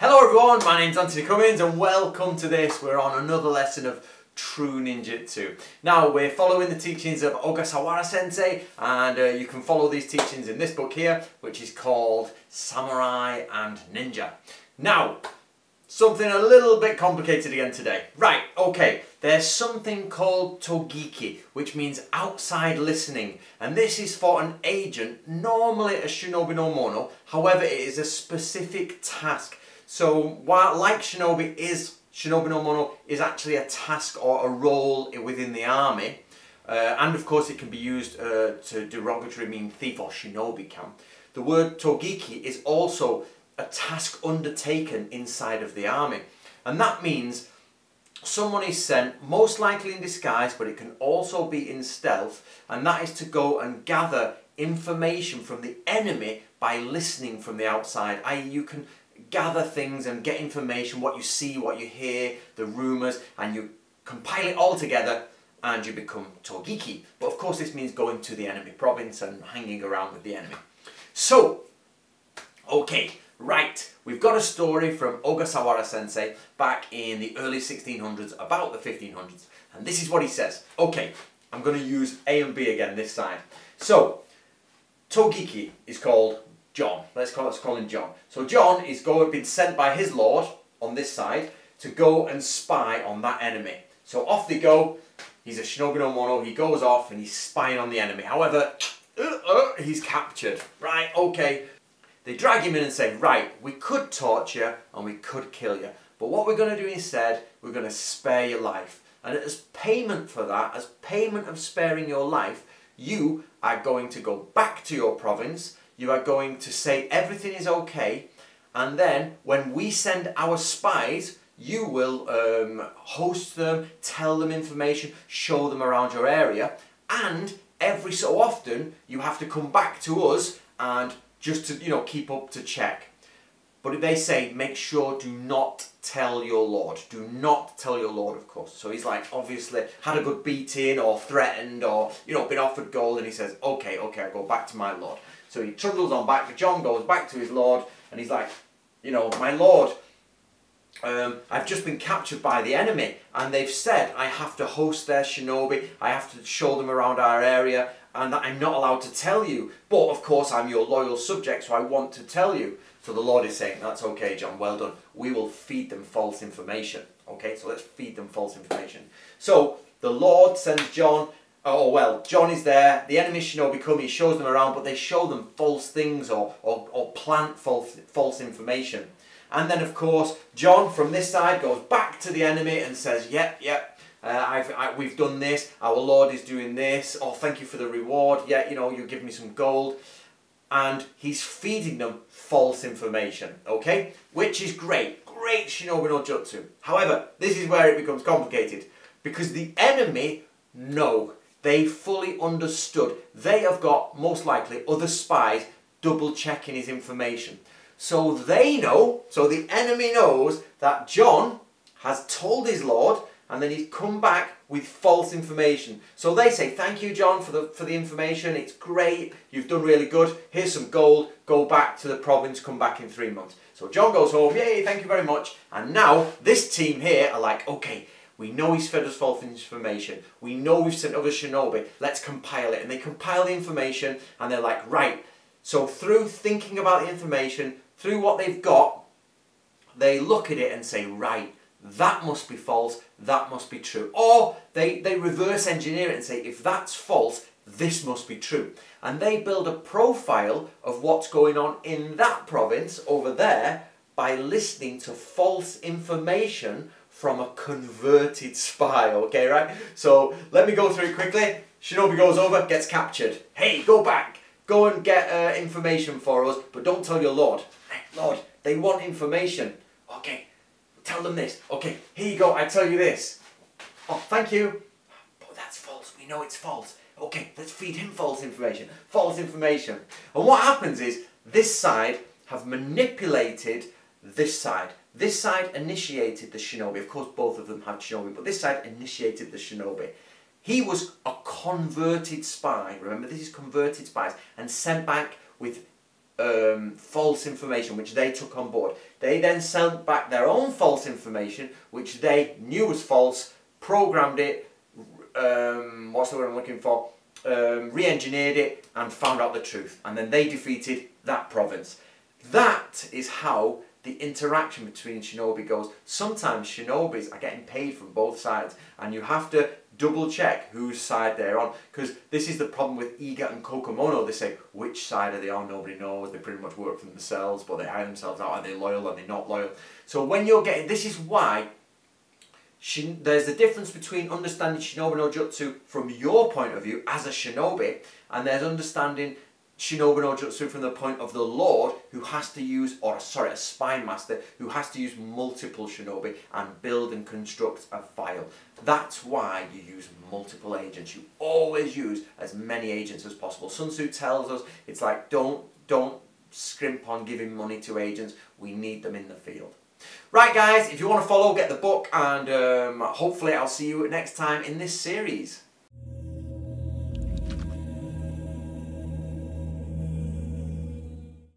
Hello everyone, my name's Antony Cummins and welcome to this. We're on another lesson of true ninjutsu. Now we're following the teachings of Ogasawara Sensei, and you can follow these teachings in this book here, which is called Samurai and Ninja. Now, something a little bit complicated again today. Right, okay, there's something called togiki, which means outside listening, and this is for an agent, normally a shinobi no mono. However, it is a specific task. So while like shinobi no mono is actually a task or a role within the army, and of course it can be used to derogatory mean thief or shinobi can. The word togiki is also a task undertaken inside of the army, and that means someone is sent, most likely in disguise, but it can also be in stealth, and that is to go and gather information from the enemy by listening from the outside. I.e. you can gather things and get information, what you see, what you hear, the rumours, and you compile it all together and you become togiki. But of course this means going to the enemy province and hanging around with the enemy. So, okay, right, we've got a story from Ogasawara Sensei back in the early 1600s, about the 1500s, and this is what he says. Okay, I'm going to use A and B again this side. So, togiki is called John. Let's call him John. So John is been sent by his lord on this side to go and spy on that enemy. So off they go. He's a shinobi no mono. He goes off and he's spying on the enemy. However, he's captured. Right, okay. They drag him in and say, right, we could torture you and we could kill you. But what we're going to do instead, we're going to spare your life. And as payment for that, as payment of sparing your life, you are going to go back to your province. You are going to say everything is okay, and then when we send our spies, you will host them, tell them information, show them around your area, and every so often you have to come back to us and just to keep up to check. But they say make sure do not tell your lord. Do not tell your lord, of course. So he's like obviously had a good beating or threatened or been offered gold, and he says okay, I go back to my lord. So he trundles on back. John goes back to his lord and he's like, my lord, I've just been captured by the enemy and they've said I have to host their shinobi, I have to show them around our area, and that I'm not allowed to tell you. But of course I'm your loyal subject, so I want to tell you. So the Lord is saying, that's okay, John, well done. We will feed them false information. Okay, so let's feed them false information. So the Lord sends John. Oh well, John is there, the enemy shinobi come, he shows them around, but they show them false things or plant false information. And then of course, John from this side goes back to the enemy and says, yep, we've done this, our Lord is doing this, oh thank you for the reward, yeah, you give me some gold. And he's feeding them false information, okay? Which is great shinobi no jutsu. However, this is where it becomes complicated, because the enemy know. They fully understood. They have got, most likely, other spies double checking his information. So they know, so the enemy knows that John has told his lord and then he's come back with false information. So they say, thank you John for the information, it's great, you've done really good, here's some gold, go back to the province, come back in 3 months. So John goes home, yay, thank you very much. And now this team here are like, okay, we know he's fed us false information. We know we've sent other shinobi. Let's compile it. And they compile the information and they're like, right. So through thinking about the information, through what they've got, they look at it and say, right, that must be false, that must be true. Or they reverse engineer it and say, if that's false, this must be true. And they build a profile of what's going on in that province over there by listening to false information from a converted spy, okay, right? So let me go through it quickly. Shinobi goes over, gets captured. Hey, go back, go and get information for us, but don't tell your lord. Hey, lord, they want information. Okay, tell them this. Okay, here you go, I tell you this. Oh, thank you. But that's false, we know it's false. Okay, let's feed him false information. False information. And what happens is, this side have manipulated this side. This side initiated the shinobi. Of course, both of them have shinobi, but this side initiated the shinobi. He was a converted spy. Remember, this is converted spies, and sent back with false information which they took on board. They then sent back their own false information which they knew was false, programmed it, what's the word I'm looking for, re-engineered it and found out the truth, and then they defeated that province. That is how the interaction between shinobi goes. Sometimes shinobis are getting paid from both sides, and you have to double check whose side they're on, because this is the problem with Iga and Kokomono. They say, which side are they on? Nobody knows. They pretty much work for themselves, but they hire themselves out. Are they loyal? Are they not loyal? So when you're getting, this is why there's the difference between understanding shinobi no jutsu from your point of view as a shinobi, and there's understanding shinobi no jutsu from the point of the lord, who has to use, or sorry, a spine master who has to use multiple shinobi and build and construct a file. That's why you use multiple agents. You always use as many agents as possible. Sun Tzu tells us, it's like, don't scrimp on giving money to agents. We need them in the field. Right guys, if you want to follow, get the book, and hopefully I'll see you next time in this series.